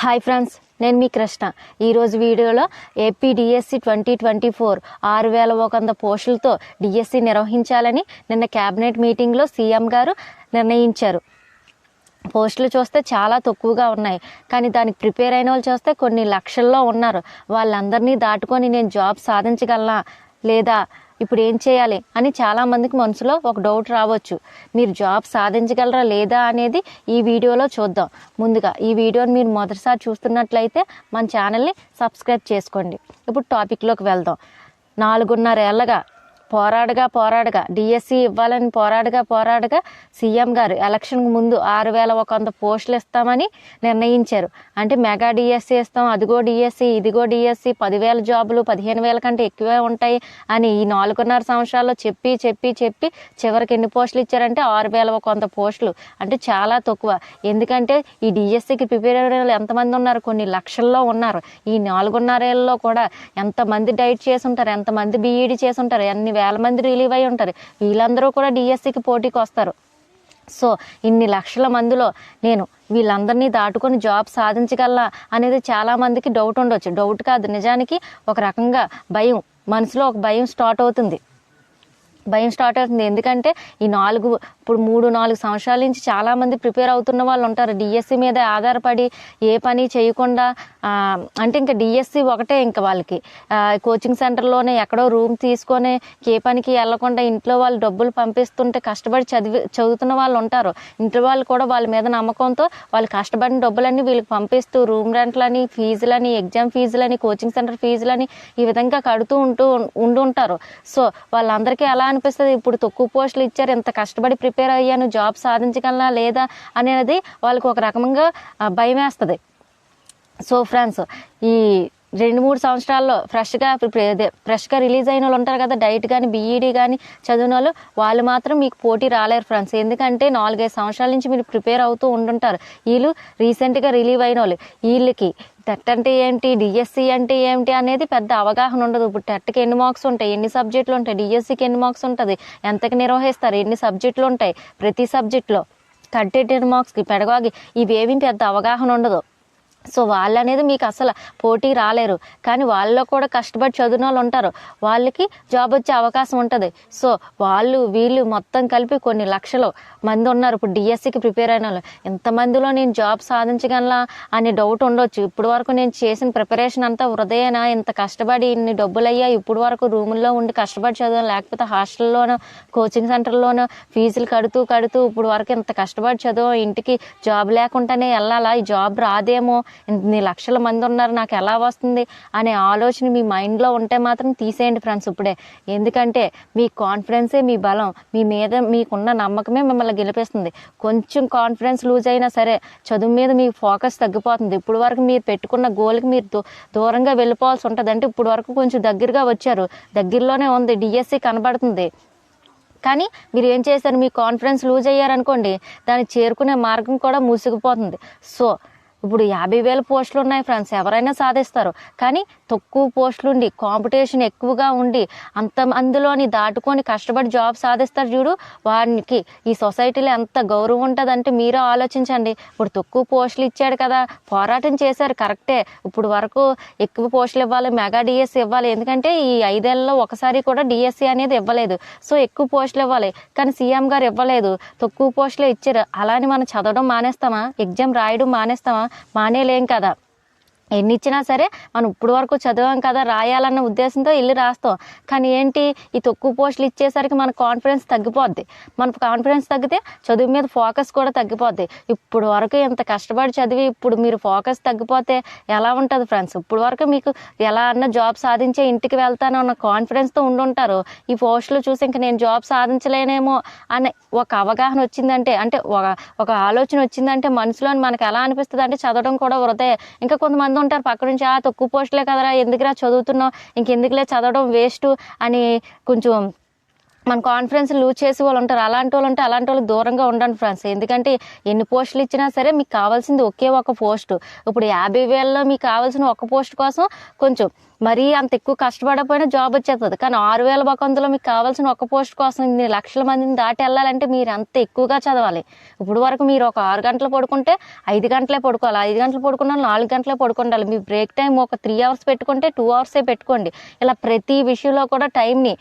Hi friends, నేను మీ కృష్ణ. ఈరోజు వీడియోలో ఏపీ డిఎస్సి 2024 6100 పోస్టులతో డిఎస్సి నిర్వహించాలని నిన్న క్యాబినెట్ మీటింగ్లో సీఎం గారు నిర్ణయించారు. పోస్టులు చూస్తే చాలా తక్కువగా ఉన్నాయి, కానీ దానికి ప్రిపేర్ అయిన వాళ్ళు చూస్తే కొన్ని లక్షల్లో ఉన్నారు. వాళ్ళందరినీ దాటుకొని నేను జాబ్ సాధించగలనా లేదా, ఇప్పుడు ఏం చేయాలి అని చాలామందికి మనసులో ఒక డౌట్ రావచ్చు. మీరు జాబ్ సాధించగలరా లేదా అనేది ఈ వీడియోలో చూద్దాం. ముందుగా ఈ వీడియోని మీరు మొదటిసారి చూస్తున్నట్లయితే మన ఛానల్ని సబ్స్క్రైబ్ చేసుకోండి. ఇప్పుడు టాపిక్లోకి వెళ్దాం. 4.5 ఏళ్ళగా పోరాడగా డిఎస్సి ఇవ్వాలని పోరాడగా సీఎం గారు ఎలక్షన్కి ముందు 6100 పోస్టులు ఇస్తామని నిర్ణయించారు. అంటే మెగా డిఎస్సి ఇస్తాం, అదిగో డిఎస్సి ఇదిగో డిఎస్సి, 10,000 జాబులు 15,000 కంటే ఎక్కువే ఉంటాయి అని ఈ 4.5 సంవత్సరాల్లో చెప్పి చివరికి ఎన్ని పోస్టులు ఇచ్చారంటే 6,100 పోస్టులు. అంటే చాలా తక్కువ. ఎందుకంటే ఈ డిఎస్సికి ప్రిపేర్ అయ్యే వాళ్ళు ఎంతమంది ఉన్నారు, కొన్ని లక్షల్లో ఉన్నారు. ఈ 4.5 ఏళ్ళలో కూడా ఎంతమంది డైట్ చేసి ఉంటారు, ఎంతమంది బీఈడి చేసి ఉంటారు, ఎన్ని వేల మంది రిలీవ్ అయి ఉంటారు. వీళ్ళందరూ కూడా డిఎస్సికి పోటీకి వస్తారు. సో ఇన్ని లక్షల మందిలో నేను వీళ్ళందరినీ దాటుకొని జాబ్ సాధించగలరా అనేది చాలామందికి డౌట్ ఉండొచ్చు. డౌట్ కాదు, నిజానికి ఒక రకంగా భయం, మనసులో ఒక భయం స్టార్ట్ అవుతుంది. ఎందుకంటే ఈ 3-4 సంవత్సరాల నుంచి చాలామంది ప్రిపేర్ అవుతున్న వాళ్ళు ఉంటారు. డిఎస్సి మీద ఆధారపడి ఏ పని చేయకుండా, అంటే ఇంకా డిఎస్సి ఒకటే ఇంకా వాళ్ళకి. కోచింగ్ సెంటర్లోనే ఎక్కడో రూమ్ తీసుకొని ఏ పనికి వెళ్లకుండా ఇంట్లో వాళ్ళు డబ్బులు పంపిస్తుంటే కష్టపడి చదువుతున్న వాళ్ళు ఉంటారు. ఇంట్లో వాళ్ళు కూడా వాళ్ళ మీద నమ్మకంతో వాళ్ళు కష్టపడిన డబ్బులన్నీ వీళ్ళకి పంపిస్తూ రూమ్ రెంట్లని, ఫీజులని, ఎగ్జామ్ ఫీజులని, కోచింగ్ సెంటర్ ఫీజులని ఈ విధంగా కడుతూ ఉంటారు. సో వాళ్ళందరికీ ఎలా అనిపిస్తుంది, ఇప్పుడు తక్కువ పోస్టులు ఇచ్చారు, ఇంత కష్టపడి ప్రిపేర్ అయ్యాను, జాబ్ సాధించగలనా లేదా అనేది వాళ్ళకి ఒక రకంగా భయం వేస్తుంది. సో ఫ్రెండ్స్, ఈ 2-3 సంవత్సరాల్లో ఫ్రెష్గా రిలీజ్ అయిన వాళ్ళు ఉంటారు కదా, డైట్ కానీ బీఈడి కానీ చదివిన వాళ్ళు మాత్రం మీకు పోటీ రాలేరు ఫ్రెండ్స్. ఎందుకంటే 4-5 సంవత్సరాల నుంచి మీరు ప్రిపేర్ అవుతూ ఉంటుంటారు. వీళ్ళు రీసెంట్గా రిలీవ్ అయిన వాళ్ళు, వీళ్ళకి టెట్ అంటే ఏంటి, డిఎస్సి అంటే ఏంటి అనేది పెద్ద అవగాహన ఉండదు. ఇప్పుడు టెట్కి ఎన్ని మార్క్స్ ఉంటాయి, ఎన్ని సబ్జెక్టులు ఉంటాయి, డిఎస్సికి ఎన్ని మార్క్స్ ఉంటుంది, ఎంతకి నిర్వహిస్తారు, ఎన్ని సబ్జెక్టులు ఉంటాయి, ప్రతి సబ్జెక్టులో 38 మార్క్స్కి పెడగాగి, ఇవేమీ పెద్ద అవగాహన ఉండదు. సో వాళ్ళు అనేది మీకు అసలు పోటీ రాలేరు. కానీ వాళ్ళలో కూడా కష్టపడి చదివిన వాళ్ళు ఉంటారు, వాళ్ళకి జాబ్ వచ్చే అవకాశం ఉంటుంది. సో వీళ్ళు మొత్తం కలిపి కొన్ని లక్షల మంది ఉన్నారు ఇప్పుడు డిఎస్సికి ప్రిపేర్ అయిన వాళ్ళు. ఎంతమందిలో నేను జాబ్ సాధించగలనా అనే డౌట్ ఉండొచ్చు. ఇప్పుడు వరకు నేను చేసిన ప్రిపరేషన్ అంతా వృధేనా, ఇంత కష్టపడి ఇన్ని డబ్బులు అయ్యా, ఇప్పుడు వరకు రూముల్లో ఉండి కష్టపడి చదివాను, లేకపోతే హాస్టల్లోనో కోచింగ్ సెంటర్లోనో ఫీజులు కడుతూ ఇప్పుడు వరకు ఇంత కష్టపడి చదువు, ఇంటికి జాబ్ లేకుండానే వెళ్ళాలా, ఈ జాబ్ రాదేమో, ఇన్ని లక్షల మంది ఉన్నారు, నాకు ఎలా వస్తుంది అనే ఆలోచన మీ మైండ్లో ఉంటే మాత్రం తీసేయండి ఫ్రెండ్స్ ఇప్పుడే. ఎందుకంటే మీ కాన్ఫిడెన్సే మీ బలం, మీ మీద మీకున్న నమ్మకమే మిమ్మల్ని గెలిపిస్తుంది. కొంచెం కాన్ఫిడెన్స్ లూజ్ అయినా సరే చదువు మీద మీ ఫోకస్ తగ్గిపోతుంది. ఇప్పుడు వరకు మీరు పెట్టుకున్న గోల్కి మీరు దూరంగా వెళ్ళిపోవాల్సి ఉంటుంది. అంటే ఇప్పుడు వరకు కొంచెం దగ్గరగా వచ్చారు, దగ్గరలోనే ఉంది, డిఎస్సి కనబడుతుంది. కానీ మీరు ఏం చేశారు, మీ కాన్ఫిడెన్స్ లూజ్ అయ్యారనుకోండి, దాన్ని చేరుకునే మార్గం కూడా మూసుకుపోతుంది. సో ఇప్పుడు 50,000 పోస్టులు ఉన్నాయి ఫ్రెండ్స్, ఎవరైనా సాధిస్తారు. కానీ తక్కువ పోస్టులు ఉండి, కాంపిటీషన్ ఎక్కువగా ఉండి, అందులోని దాటుకొని కష్టపడి జాబ్ సాధిస్తారు చూడు, వారికి ఈ సొసైటీలో ఎంత గౌరవం ఉంటుందంటే మీరే ఆలోచించండి. ఇప్పుడు తక్కువ పోస్టులు ఇచ్చాడు కదా, పోరాటం చేశారు కరెక్టే, ఇప్పుడు వరకు ఎక్కువ పోస్టులు ఇవ్వాలి, మెగా డిఎస్సి ఇవ్వాలి. ఎందుకంటే ఈ 5 ఏళ్లలో ఒకసారి కూడా డిఎస్సి అనేది ఇవ్వలేదు. సో ఎక్కువ పోస్టులు ఇవ్వాలి, కానీ సీఎం గారు ఇవ్వలేదు, తక్కువ పోస్టులే ఇచ్చారు. అలాని మనం చదవడం మానేస్తామా, ఎగ్జామ్ రాయడం మానేస్తామా? మానేలేం కదా. ఎన్ని ఇచ్చినా సరే మనం ఇప్పుడు వరకు చదివాం కదా, రాయాలన్న ఉద్దేశంతో వెళ్ళి రాస్తాం. కానీ ఏంటి, ఈ తక్కువ పోస్టులు ఇచ్చేసరికి మన కాన్ఫిడెన్స్ తగ్గిపోద్ది. మన కాన్ఫిడెన్స్ తగ్గితే చదువు మీద ఫోకస్ కూడా తగ్గిపోద్ది. ఇప్పుడు వరకు ఎంత కష్టపడి చదివి ఇప్పుడు మీరు ఫోకస్ తగ్గిపోతే ఎలా ఉంటుంది ఫ్రెండ్స్? ఇప్పుడు వరకు మీకు ఎలా అన్న జాబ్ సాధించే ఇంటికి వెళ్తాను అన్న కాన్ఫిడెన్స్తో ఉండుంటారు. ఈ పోస్టులు చూసి ఇంక నేను జాబ్ సాధించలేనేమో అనే ఒక అవగాహన వచ్చిందంటే, అంటే ఒక ఆలోచన వచ్చిందంటే మనసులో మనకు ఎలా అనిపిస్తుంది అంటే చదవడం కూడా వృధే. ఇంకా కొంతమంది ఉంటారు పక్క నుంచి, తక్కువ పోస్టులే కదరా, ఎందుకురా చదువుతున్నావు, ఇంకెందుకులే చదవడం వేస్ట్ అని కొంచెం మన కాన్ఫిడెన్స్ లూజ్ చేసే వాళ్ళు ఉంటారు. అలాంటి వాళ్ళు ఉంటే అలాంటి వాళ్ళకి దూరంగా ఉండండి ఫ్రెండ్స్. ఎందుకంటే ఎన్ని పోస్టులు ఇచ్చినా సరే మీకు కావాల్సింది ఒకే ఒక పోస్టు. ఇప్పుడు 50,000లో మీకు కావాల్సిన ఒక పోస్ట్ కోసం కొంచెం మరీ అంత ఎక్కువ కష్టపడకపోయినా జాబ్ వచ్చేస్తుంది. కానీ 6,100లో మీకు కావాల్సిన ఒక పోస్ట్ కోసం ఇన్ని లక్షల మందిని దాటి వెళ్ళాలంటే మీరు అంత ఎక్కువగా చదవాలి. ఇప్పుడు వరకు మీరు ఒక 6 గంటలు పడుకుంటే 5 గంటలే పడుకోవాలి, 5 గంటలు పడుకున్నా 4 గంటలే పడుకుండాలి. మీ బ్రేక్ టైం ఒక 3 అవర్స్ పెట్టుకుంటే 2 అవర్సే పెట్టుకోండి. ఇలా ప్రతి విషయంలో కూడా టైంని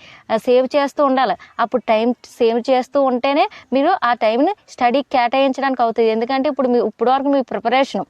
సేవ్ చేస్తూ ఉండాలి. అప్పుడు టైం సేవ్ చేస్తూ ఉంటేనే మీరు ఆ టైంని స్టడీకి కేటాయించడానికి అవుతుంది. ఎందుకంటే ఇప్పుడు వరకు మీ ప్రిపరేషన్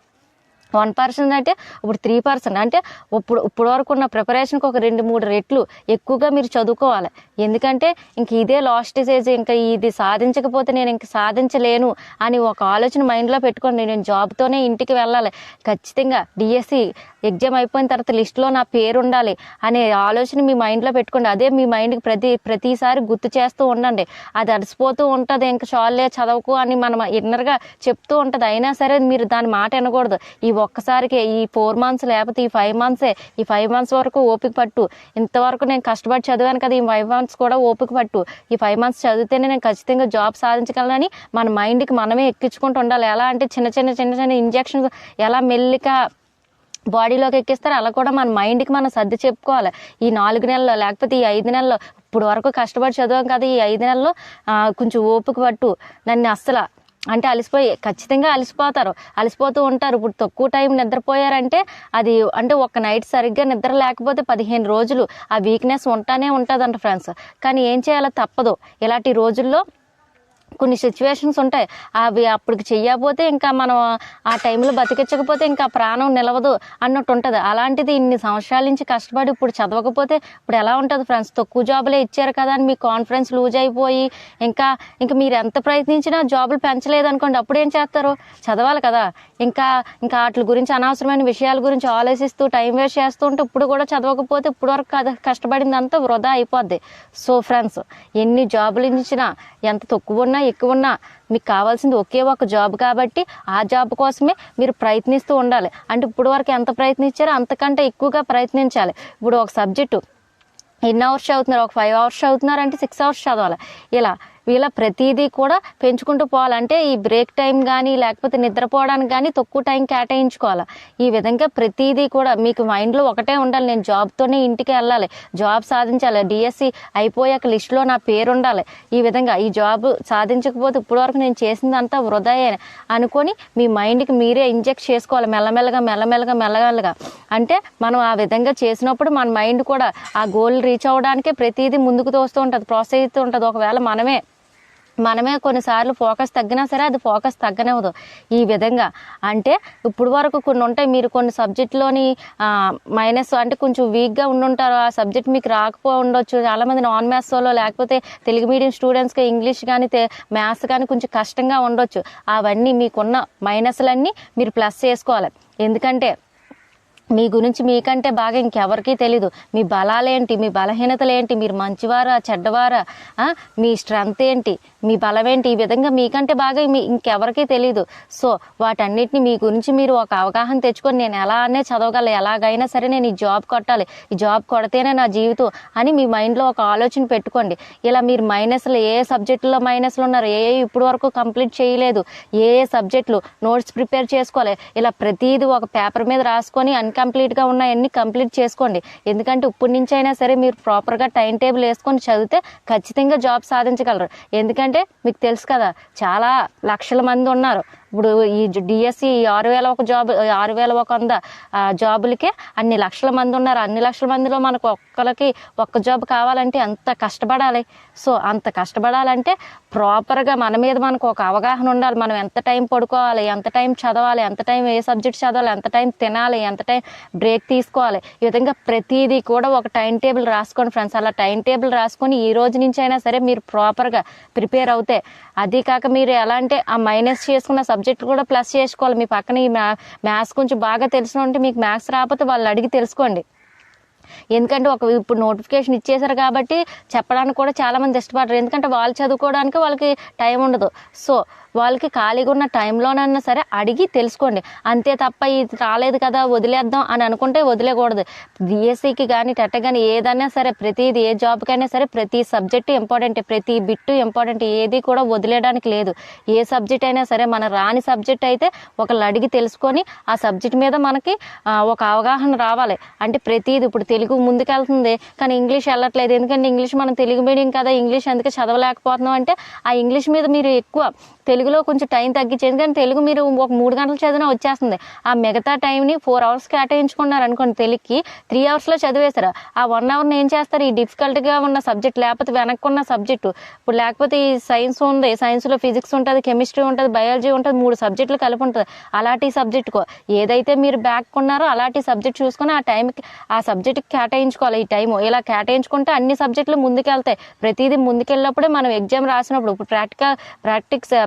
1% అంటే ఇప్పుడు 3%, అంటే ఇప్పుడు వరకు ఉన్న ప్రిపరేషన్కి ఒక 2-3 రెట్లు ఎక్కువగా మీరు చదువుకోవాలి. ఎందుకంటే ఇంక ఇదే లాస్ట్ స్టేజ్, ఇంకా ఇది సాధించకపోతే నేను ఇంక సాధించలేను అని ఒక ఆలోచన మైండ్లో పెట్టుకోండి. నేను జాబ్తోనే ఇంటికి వెళ్ళాలి, ఖచ్చితంగా డిఎస్సి ఎగ్జామ్ అయిపోయిన తర్వాత లిస్టులో నా పేరు ఉండాలి అనే ఆలోచన మీ మైండ్లో పెట్టుకోండి. అదే మీ మైండ్కి ప్రతిసారి గుర్తు చేస్తూ ఉండండి. అది అలసిపోతూ ఉంటుంది, ఇంకా చాలే చదవకు అని మనం ఇన్నర్గా చెప్తూ ఉంటుంది. అయినా సరే మీరు దాని మాట వినకూడదు. ఈ ఒక్కసారికి ఈ 4 months లేకపోతే ఈ 5 months, ఈ 5 months వరకు ఓపిక పట్టు. ఇంతవరకు నేను కష్టపడి చదివాను కదా, ఈ 5 months కూడా ఓపిక పట్టు. ఈ 5 months చదివితేనే నేను ఖచ్చితంగా జాబ్ సాధించగలనని మన మైండ్కి మనమే ఎక్కించుకుంటూ ఉండాలి. ఎలా అంటే చిన్న చిన్న ఇంజెక్షన్స్ ఎలా మెల్లిగా బాడీలోకి ఎక్కిస్తారు, అలా కూడా మన మైండ్కి మనం సర్ది చెప్పుకోవాలి. ఈ 4 నెలల్లో లేకపోతే ఈ 5 నెలల్లో ఇప్పుడు వరకు కష్టపడి చదివాం కదా, ఈ 5 నెలల్లో కొంచెం ఓపిక పట్టు. నన్ను అస్సలు అంటే ఖచ్చితంగా అలసిపోతూ ఉంటారు. ఇప్పుడు తక్కువ టైం నిద్రపోయారంటే అది అంటే ఒక నైట్ సరిగ్గా నిద్ర లేకపోతే 15 రోజులు ఆ వీక్నెస్ ఉంటానే ఉంటుందంట ఫ్రెండ్స్. కానీ ఏం చేయాలో తప్పదు. ఇలాంటి రోజుల్లో కొన్ని సిచ్యువేషన్స్ ఉంటాయి, అవి అప్పటికి చెయ్యకపోతే ఇంకా మనం ఆ టైంలో బతికించకపోతే ఇంకా ప్రాణం నిలవదు అన్నట్టు ఉంటుంది. అలాంటిది ఇన్ని సంవత్సరాల నుంచి కష్టపడి ఇప్పుడు చదవకపోతే ఇప్పుడు ఎలా ఉంటుంది ఫ్రెండ్స్? తక్కువ జాబులే ఇచ్చారు కదా అని మీ కాన్ఫిడెన్స్ లూజ్ అయిపోయి ఇంకా మీరు ఎంత ప్రయత్నించినా జాబులు పెంచలేదు అనుకోండి, అప్పుడు ఏం చేస్తారు? చదవాలి కదా. ఇంకా వాటి గురించి అనవసరమైన విషయాల గురించి ఆలోచిస్తూ టైం వేస్ట్ చేస్తూ ఉంటే ఇప్పుడు కూడా చదవకపోతే ఇప్పుడు వరకు కష్టపడిందంతా వృధా అయిపోద్ది. సో ఫ్రెండ్స్, ఎన్ని జాబులు ఇచ్చినా ఎంత తక్కువ ఉన్నా ఎక్కువ ఉన్నా మీకు కావాల్సింది ఒకే ఒక జాబ్ కాబట్టి ఆ జాబ్ కోసమే మీరు ప్రయత్నిస్తూ ఉండాలి. అంటే ఇప్పుడు వరకు ఎంత ప్రయత్నించారో అంతకంటే ఎక్కువగా ప్రయత్నించాలి. ఇప్పుడు ఒక సబ్జెక్టు ఎన్ని అవర్స్ చదువుతున్నారు? ఒక 5 hours చదువుతున్నారు అంటే 6 hours చదవాలి. ఇలా ప్రతిదీ కూడా పెంచుకుంటూ పోవాలంటే ఈ బ్రేక్ టైం కానీ లేకపోతే నిద్రపోవడానికి కానీ తక్కువ టైం కేటాయించుకోవాలి. ఈ విధంగా ప్రతిదీ కూడా మీకు మైండ్లో ఒకటే ఉండాలి, నేను జాబ్తోనే ఇంటికి వెళ్ళాలి, జాబ్ సాధించాలి, డిఎస్సి అయిపోయాక లిస్టులో నా పేరు ఉండాలి. ఈ విధంగా ఈ జాబ్ సాధించకపోతే ఇప్పుడు వరకు నేను చేసిందంతా వృధాయే అనుకొని మీ మైండ్కి మీరే ఇంజెక్ట్ చేసుకోవాలి మెల్లమెల్లగా. అంటే మనం ఆ విధంగా చేసినప్పుడు మన మైండ్ కూడా ఆ గోల్ రీచ్ అవ్వడానికే ప్రతిదీ ముందుకు తోస్తూ ఉంటుంది, ప్రోత్సహిస్తూ ఉంటుంది. ఒకవేళ మనమే కొన్నిసార్లు ఫోకస్ తగ్గినా సరే అది ఫోకస్ తగ్గనివ్వదు. ఈ విధంగా అంటే ఇప్పుడు వరకు కొన్ని ఉంటాయి, మీరు కొన్ని సబ్జెక్టులోని మైనస్ అంటే కొంచెం వీక్గా ఉండుంటారు, ఆ సబ్జెక్ట్ మీకు రాకపోయి ఉండొచ్చు. చాలామంది నాన్ మ్యాథ్స్లో లేకపోతే తెలుగు మీడియం స్టూడెంట్స్కి ఇంగ్లీష్ కానీ మ్యాథ్స్ కానీ కొంచెం కష్టంగా ఉండొచ్చు. అవన్నీ మీకున్న మైనస్లన్నీ మీరు ప్లస్ చేసుకోవాలి. ఎందుకంటే మీ గురించి మీకంటే బాగా ఇంకెవరికీ తెలీదు. మీ బలాలేంటి, మీ బలహీనతలు ఏంటి, మీరు మంచివారా చెడ్డవారా, మీ స్ట్రెంగ్త్ ఏంటి, మీ బలం ఏంటి, ఈ విధంగా మీకంటే బాగా ఇంకెవరికీ తెలీదు. సో వాటన్నిటిని మీ గురించి మీరు ఒక అవగాహన తెచ్చుకొని నేను ఎలానే చదవగలను, ఎలాగైనా సరే నేను ఈ జాబ్ కొట్టాలి, ఈ జాబ్ కొడితేనే నా జీవితం అని మీ మైండ్లో ఒక ఆలోచన పెట్టుకోండి. ఇలా మీరు మైనస్లు ఏ సబ్జెక్టులో మైనస్లు ఉన్నారు, ఇప్పుడు వరకు కంప్లీట్ చేయలేదు, ఏ సబ్జెక్టులు నోట్స్ ప్రిపేర్ చేసుకోవాలి, ఇలా ప్రతిదీ ఒక పేపర్ మీద రాసుకొని అన్కంప్లీట్గా ఉన్నాయన్నీ కంప్లీట్ చేసుకోండి. ఎందుకంటే ఇప్పటి నుంచి అయినా సరే మీరు ప్రాపర్గా టైం టేబుల్ వేసుకొని చదివితే ఖచ్చితంగా జాబ్ సాధించగలరు. ఎందుకంటే మీకు తెలుసు కదా, చాలా లక్షల మంది ఉన్నారు. ఇప్పుడు ఈ డిఎస్సి 6,100 జాబులకే అన్ని లక్షల మంది ఉన్నారు. అన్ని లక్షల మందిలో మనకు ఒక్కరికి ఒక్క జాబ్ కావాలంటే ఎంత కష్టపడాలి. సో అంత కష్టపడాలంటే ప్రాపర్గా మన మీద మనకు ఒక అవగాహన ఉండాలి. మనం ఎంత టైం పడుకోవాలి, ఎంత టైం చదవాలి, ఎంత టైం ఏ సబ్జెక్ట్ చదవాలి, ఎంత టైం తినాలి, ఎంత టైం బ్రేక్ తీసుకోవాలి. ఈ విధంగా ప్రతిదీ కూడా ఒక టైం టేబుల్ రాసుకోండి ఫ్రెండ్స్. అలా టైం టేబుల్ రాసుకొని ఈ రోజు నుంచి అయినా సరే మీరు ప్రాపర్గా ప్రిపేర్ అవుతే, అది కాక మీరు ఎలా అంటే ఆ మైనస్ చేసుకున్న సబ్జెక్ట్ కూడా ప్లస్ చేసుకోవాలి. మీ పక్కన ఈ మ్యాథ్స్ కొంచెం బాగా తెలిసిన ఉంటే మీకు మ్యాథ్స్ రాకపోతే వాళ్ళు అడిగి తెలుసుకోండి. ఎందుకంటే ఇప్పుడు నోటిఫికేషన్ ఇచ్చేసారు కాబట్టి చెప్పడానికి కూడా చాలామంది ఇష్టపడరు. ఎందుకంటే వాళ్ళు చదువుకోవడానికి వాళ్ళకి టైం ఉండదు. సో వాళ్ళకి ఖాళీగా ఉన్న టైంలోనన్నా సరే అడిగి తెలుసుకోండి. అంతే తప్ప ఇది రాలేదు కదా వదిలేద్దాం అని అనుకుంటే వదిలేకూడదు. డిఎస్సికి కానీ టెట్ కానీ ఏదైనా సరే ప్రతిది ఏ జాబ్కైనా సరే ప్రతి సబ్జెక్టు ఇంపార్టెంట్, ప్రతి బిట్టు ఇంపార్టెంట్, ఏది కూడా వదిలేయడానికి లేదు. ఏ సబ్జెక్ట్ అయినా సరే మన రాని సబ్జెక్ట్ అయితే ఒకళ్ళు అడిగి తెలుసుకొని ఆ సబ్జెక్ట్ మీద మనకి ఒక అవగాహన రావాలి. అంటే ప్రతిది ఇప్పుడు తెలుగు ముందుకెళ్తుంది కానీ ఇంగ్లీష్ వెళ్ళట్లేదు, ఎందుకంటే ఇంగ్లీష్ మనం తెలుగు మీడియం కదా, ఇంగ్లీష్ ఎందుకు చదవలేకపోతున్నాం అంటే ఆ ఇంగ్లీష్ మీద మీరు ఎక్కువ తెలుగులో కొంచెం టైం తగ్గించి, ఎందుకంటే తెలుగు మీరు ఒక 3 గంటలు చదివినా వచ్చేస్తుంది. ఆ మిగతా టైంని 4 అవర్స్ కేటాయించుకున్నారు అనుకోండి, తెలుగుకి 3 అవర్స్లో చదివేశారు. ఆ 1 అవర్ని ఏం చేస్తారు, ఈ డిఫికల్ట్గా ఉన్న సబ్జెక్ట్ లేకపోతే వెనక్కున్న సబ్జెక్టు ఇప్పుడు లేకపోతే ఈ సైన్స్ ఉంది, సైన్స్లో ఫిజిక్స్ ఉంటుంది, కెమిస్ట్రీ ఉంటుంది, బయాలజీ ఉంటుంది, 3 సబ్జెక్టులు కలిపి ఉంటుంది. అలాంటి సబ్జెక్టుకో ఏదైతే మీరు బ్యాక్ ఉన్నారో అలాంటి సబ్జెక్ట్ చూసుకొని ఆ టైంకి ఆ సబ్జెక్ట్కి కేటాయించుకోవాలి. ఈ టైము ఇలా కేటాయించుకుంటే అన్ని సబ్జెక్టులు ముందుకెళ్తాయి. ప్రతిదీ ముందుకెళ్ళినప్పుడే మనం ఎగ్జామ్ రాసినప్పుడు ఇప్పుడు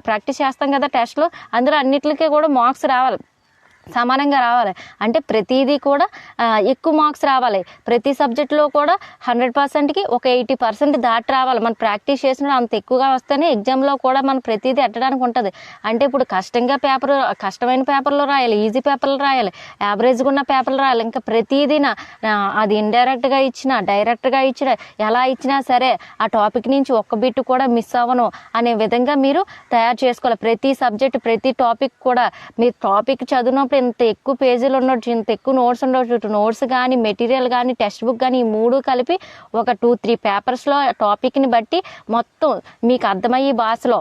ప్రాక్టీస్ చేస్తాం కదా టెస్ట్లో, అందులో అన్నిటికీ కూడా మార్క్స్ రావాలి, సమానంగా రావాలి. అంటే ప్రతిదీ కూడా ఎక్కువ మార్క్స్ రావాలి. ప్రతి సబ్జెక్టులో కూడా 100%కి ఒక 80% దాటి రావాలి. మనం ప్రాక్టీస్ చేసినప్పుడు అంత ఎక్కువగా వస్తేనే ఎగ్జామ్లో కూడా మనం ప్రతిదీ ఎట్టడానికి ఉంటుంది. అంటే ఇప్పుడు కష్టమైన పేపర్లో రాయాలి, ఈజీ పేపర్లు రాయాలి, యావరేజ్గా ఉన్న పేపర్లు రాయాలి. ఇంకా ప్రతిదీ అది ఇండైరెక్ట్గా ఇచ్చినా డైరెక్ట్గా ఇచ్చినా ఎలా ఇచ్చినా సరే ఆ టాపిక్ నుంచి ఒక్క బిట్ కూడా మిస్ అవ్వను అనే విధంగా మీరు తయారు చేసుకోవాలి. ప్రతి సబ్జెక్ట్ ప్రతి టాపిక్ కూడా మీరు టాపిక్ చదివినప్పుడు ఇంత ఎక్కువ పేజీలు ఉండొచ్చు, ఇంత ఎక్కువ నోట్స్ ఉండొచ్చు, నోట్స్ కానీ మెటీరియల్ కానీ టెక్స్ట్ బుక్ కానీ ఈ 3 కలిపి ఒక 2-3 పేపర్స్లో టాపిక్ని బట్టి మొత్తం మీకు అర్థమయ్యే భాషలో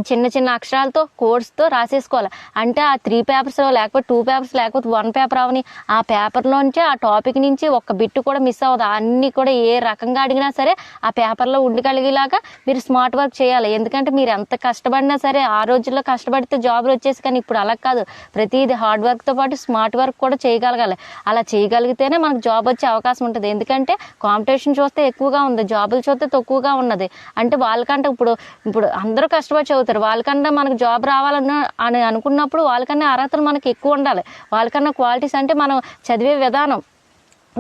చిన్న చిన్న అక్షరాలతో కోడ్స్తో రాసేసుకోవాలి. అంటే ఆ 3 పేపర్స్ లేకపోతే 2 పేపర్స్ లేకపోతే 1 పేపర్ అవని ఆ పేపర్లోంచి ఆ టాపిక్ నుంచి ఒక్క బిట్టు కూడా మిస్ అవ్వదు. అన్నీ కూడా ఏ రకంగా అడిగినా సరే ఆ పేపర్లో ఉండగలిగేలాగా మీరు స్మార్ట్ వర్క్ చేయాలి. ఎందుకంటే మీరు ఎంత కష్టపడినా సరే ఆ రోజుల్లో కష్టపడితే జాబులు వచ్చేసి, కానీ ఇప్పుడు అలా కాదు. ప్రతిదీ హార్డ్ వర్క్తో పాటు స్మార్ట్ వర్క్ కూడా చేయగలగాలి. అలా చేయగలిగితేనే మనకు జాబ్ వచ్చే అవకాశం ఉంటుంది. ఎందుకంటే కాంపిటీషన్ చూస్తే ఎక్కువగా ఉంది, జాబులు చూస్తే తక్కువగా ఉన్నది. అంటే వాళ్ళకంటే ఇప్పుడు అందరూ కష్టపడి చదువుతారు, వాళ్ళకన్నా మనకు జాబ్ రావాలని అనుకున్నప్పుడు వాళ్ళకన్నా అర్హతలు మనకి ఎక్కువ ఉండాలి. వాళ్ళకన్నా క్వాలిటీస్ అంటే మనం చదివే విధానం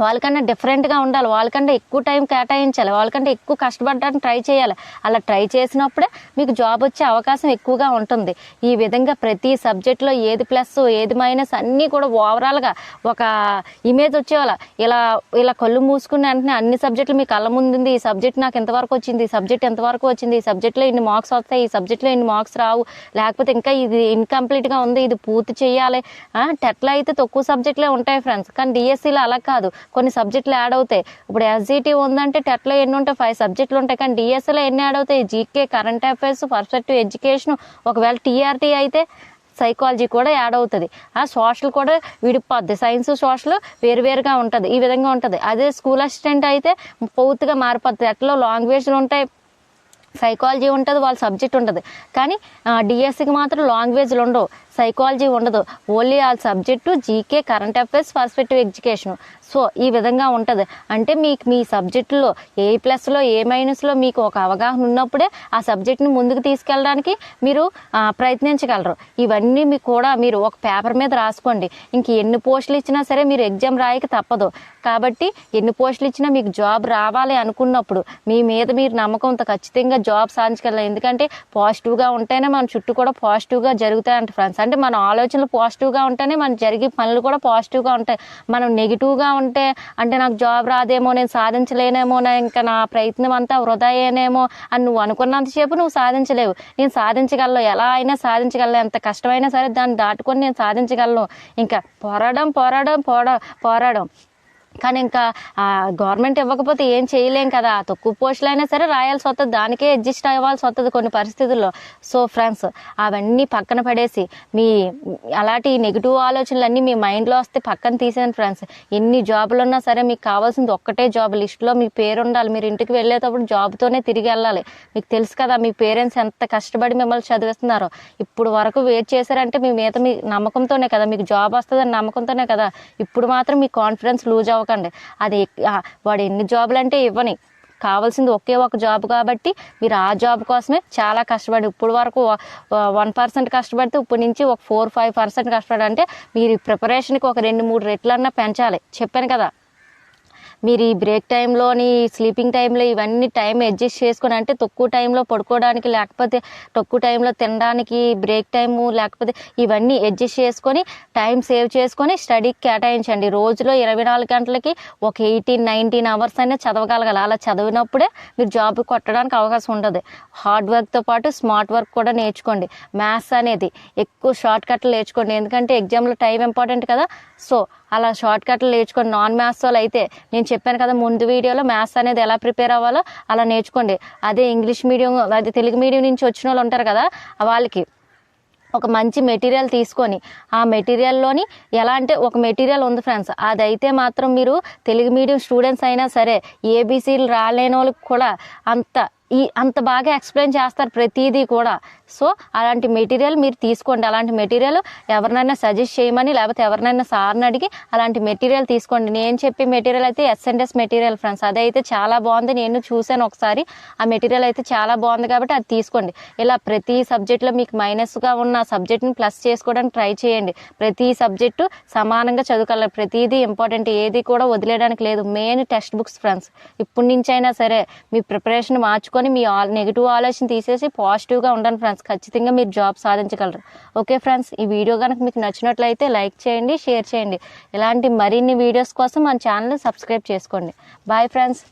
వాళ్ళకన్నా డిఫరెంట్గా ఉండాలి, వాళ్ళకంటే ఎక్కువ టైం కేటాయించాలి, వాళ్ళకంటే ఎక్కువ కష్టపడడానికి ట్రై చేయాలి. అలా ట్రై చేసినప్పుడే మీకు జాబ్ వచ్చే అవకాశం ఎక్కువగా ఉంటుంది. ఈ విధంగా ప్రతి సబ్జెక్ట్లో ఏది ప్లస్ ఏది మైనస్ అన్నీ కూడా ఓవరాల్గా ఒక ఇమేజ్ వచ్చేవాళ్ళ. ఇలా కళ్ళు మూసుకుని వెంటనే అన్ని సబ్జెక్టులు మీ కళ్ళ ముందుంది, ఈ సబ్జెక్ట్ నాకు ఎంతవరకు వచ్చింది, ఈ సబ్జెక్ట్ ఎంతవరకు వచ్చింది, ఈ సబ్జెక్ట్లో ఇన్ని మార్క్స్ వస్తాయి, ఈ సబ్జెక్ట్లో ఇన్ని మార్క్స్ రావు, లేకపోతే ఇంకా ఇది ఇన్కంప్లీట్గా ఉంది, ఇది పూర్తి చేయాలి. టెట్లో అయితే తక్కువ సబ్జెక్టులే ఉంటాయి ఫ్రెండ్స్, కానీ డిఎస్సిలో అలా కాదు, కొన్ని సబ్జెక్టులు యాడ్ అవుతాయి. ఇప్పుడు ఎస్జిటి ఉందంటే టెట్లో ఎన్ని ఉంటాయి, 5 సబ్జెక్టులు ఉంటాయి, కానీ డిఎస్సిలో ఎన్ని యాడ్ అవుతాయి, GK, current affairs, perspective education, ఒకవేళ టీఆర్టీ అయితే సైకాలజీ కూడా యాడ్ అవుతుంది. సోషల్ కూడా విడిపోద్ది, సైన్స్ సోషల్ వేరువేరుగా ఉంటుంది. ఈ విధంగా ఉంటుంది. అదే స్కూల్ అసిస్టెంట్ అయితే పూర్తిగా మారిపోద్ది. టెట్లో లాంగ్వేజ్లు ఉంటాయి, సైకాలజీ ఉంటుంది, వాళ్ళ సబ్జెక్ట్ ఉంటుంది. కానీ డిఎస్సికి మాత్రం లాంగ్వేజ్లు ఉండవు, సైకాలజీ ఉండదు, ఓన్లీ వాళ్ళ subject GK, current affairs, perspective education. So ఈ విధంగా ఉంటుంది. అంటే మీకు మీ సబ్జెక్టులో ఏ ప్లస్లో ఏ మైనస్లో మీకు ఒక అవగాహన ఉన్నప్పుడే ఆ సబ్జెక్ట్ని ముందుకు తీసుకెళ్ళడానికి మీరు ప్రయత్నించగలరు. ఇవన్నీ మీకు కూడా మీరు ఒక పేపర్ మీద రాసుకోండి. ఇంక ఎన్ని పోస్టులు ఇచ్చినా సరే మీరు ఎగ్జామ్ రాయక తప్పదు. కాబట్టి ఎన్ని పోస్టులు ఇచ్చినా మీకు జాబ్ రావాలి అనుకున్నప్పుడు మీ మీద మీరు నమ్మకంతో ఖచ్చితంగా జాబ్ సాధించగలరు. ఎందుకంటే పాజిటివ్గా ఉంటేనే మన చుట్టూ కూడా పాజిటివ్గా జరుగుతాయంట ఫ్రెండ్స్. అంటే మన ఆలోచనలు పాజిటివ్గా ఉంటేనే మన జరిగే పనులు కూడా పాజిటివ్గా ఉంటాయి. మనం నెగిటివ్గా ఉంటే అంటే నాకు జాబ్ రాదేమో, నేను సాధించలేనేమో, ఇంకా నా ప్రయత్నం అంతా వృధాయేనేమో అని నువ్వు అనుకున్నంతసేపు నువ్వు సాధించలేవు. నేను సాధించగలను, ఎలా అయినా సాధించగలను, ఎంత కష్టమైనా సరే దాన్ని దాటుకొని నేను సాధించగలను. ఇంకా పోరాడం కానీ ఇంకా గవర్నమెంట్ ఇవ్వకపోతే ఏం చేయలేం కదా, తక్కువ పోస్టులు అయినా సరే రాయాల్సి వస్తుంది, దానికే అడ్జస్ట్ అవ్వాల్సి వస్తుంది కొన్ని పరిస్థితుల్లో. సో ఫ్రెండ్స్ అవన్నీ పక్కన పడేసి మీ అలాంటి నెగిటివ్ ఆలోచనలన్నీ మీ మైండ్లో వస్తే పక్కన తీసేయండి ఫ్రెండ్స్. ఎన్ని జాబులు ఉన్నా సరే మీకు కావాల్సింది ఒక్కటే జాబ్, లిస్టులో మీ పేరు ఉండాలి. మీరు ఇంటికి వెళ్ళేటప్పుడు జాబ్తోనే తిరిగి వెళ్ళాలి. మీకు తెలుసు కదా మీ పేరెంట్స్ ఎంత కష్టపడి మిమ్మల్ని చదివిస్తున్నారో. ఇప్పుడు వరకు వెయిట్ చేశారంటే మీ మీద మీ నమ్మకంతోనే కదా, మీకు జాబ్ వస్తుందని నమ్మకంతోనే కదా. ఇప్పుడు మాత్రం మీ కాన్ఫిడెన్స్ లూజ్ అవ్వకండి. అది వాడు ఎన్ని జాబులు అంటే ఇవ్వని, కావాల్సింది ఒకే ఒక జాబ్ కాబట్టి మీరు ఆ జాబ్ కోసమే చాలా కష్టపడి ఇప్పుడు వరకు 1% కష్టపడితే ఇప్పుడు నుంచి ఒక 4-5% కష్టపడి, అంటే మీరు ప్రిపరేషన్కి ఒక 2-3 రెట్లన్నా పెంచాలి. చెప్పాను కదా, మీరు ఈ బ్రేక్ టైంలోని స్లీపింగ్ టైంలో ఇవన్నీ టైం అడ్జస్ట్ చేసుకొని, అంటే తక్కువ టైంలో పడుకోవడానికి, లేకపోతే తక్కువ టైంలో తినడానికి బ్రేక్ టైము, లేకపోతే ఇవన్నీ అడ్జస్ట్ చేసుకొని టైం సేవ్ చేసుకొని స్టడీకి కేటాయించండి. రోజులో 24 గంటలకి ఒక 18-19 అవర్స్ అనేది చదవగలగాలి. అలా చదివినప్పుడే మీరు జాబ్ కొట్టడానికి అవకాశం ఉంటుంది. హార్డ్ వర్క్తో పాటు స్మార్ట్ వర్క్ కూడా నేర్చుకోండి. మ్యాథ్స్ అనేది ఎక్కువ షార్ట్ కట్లు నేర్చుకోండి, ఎందుకంటే ఎగ్జామ్లో టైం ఇంపార్టెంట్ కదా. సో అలా షార్ట్ కట్లు నేర్చుకోండి. నాన్ మ్యాథ్స్ వాళ్ళు అయితే నేను చెప్పాను కదా ముందు వీడియోలో, మ్యాథ్స్ అనేది ఎలా ప్రిపేర్ అవ్వాలో అలా నేర్చుకోండి. అదే ఇంగ్లీష్ మీడియం, అదే తెలుగు మీడియం నుంచి వచ్చిన వాళ్ళు ఉంటారు కదా, వాళ్ళకి ఒక మంచి మెటీరియల్ తీసుకొని, ఆ మెటీరియల్లోని ఎలా అంటే ఒక మెటీరియల్ ఉంది ఫ్రెండ్స్, అదైతే మాత్రం మీరు తెలుగు మీడియం స్టూడెంట్స్ అయినా సరే, ఏబీసీలు రాలేని వాళ్ళకి కూడా అంత బాగా ఎక్స్ప్లెయిన్ చేస్తారు ప్రతిదీ కూడా. సో అలాంటి మెటీరియల్ మీరు తీసుకోండి. అలాంటి మెటీరియల్ ఎవరినైనా సజెస్ట్ చేయమని, లేకపోతే ఎవరినైనా సార్ని అడిగి అలాంటి మెటీరియల్ తీసుకోండి. నేను చెప్పే మెటీరియల్ అయితే S&S మెటీరియల్ ఫ్రెండ్స్, అదైతే చాలా బాగుంది. నేను చూశాను ఒకసారి, ఆ మెటీరియల్ అయితే చాలా బాగుంది కాబట్టి అది తీసుకోండి. ఇలా ప్రతి సబ్జెక్ట్లో మీకు మైనస్గా ఉన్న సబ్జెక్ట్ని ప్లస్ చేసుకోవడానికి ట్రై చేయండి. ప్రతి సబ్జెక్టు సమానంగా చదువుకోవాలి. ప్రతిదీ ఇంపార్టెంట్, ఏది కూడా వదిలేయడానికి లేదు. Main text books friends. ఇప్పటి నుంచి అయినా సరే మీ ప్రిపరేషన్ మార్చుకొని మీ నెగిటివ్ ఆలోచన తీసేసి పాజిటివ్గా ఉండండి ఫ్రెండ్స్. ఖచ్చితంగా మీరు జాబ్ సాధించగలరు. ఓకే ఫ్రెండ్స్, ఈ వీడియో కనుక మీకు నచ్చినట్లయితే లైక్ చేయండి, షేర్ చేయండి. ఇలాంటి మరిన్ని వీడియోస్ కోసం మన ఛానల్ని సబ్స్క్రైబ్ చేసుకోండి. Bye friends.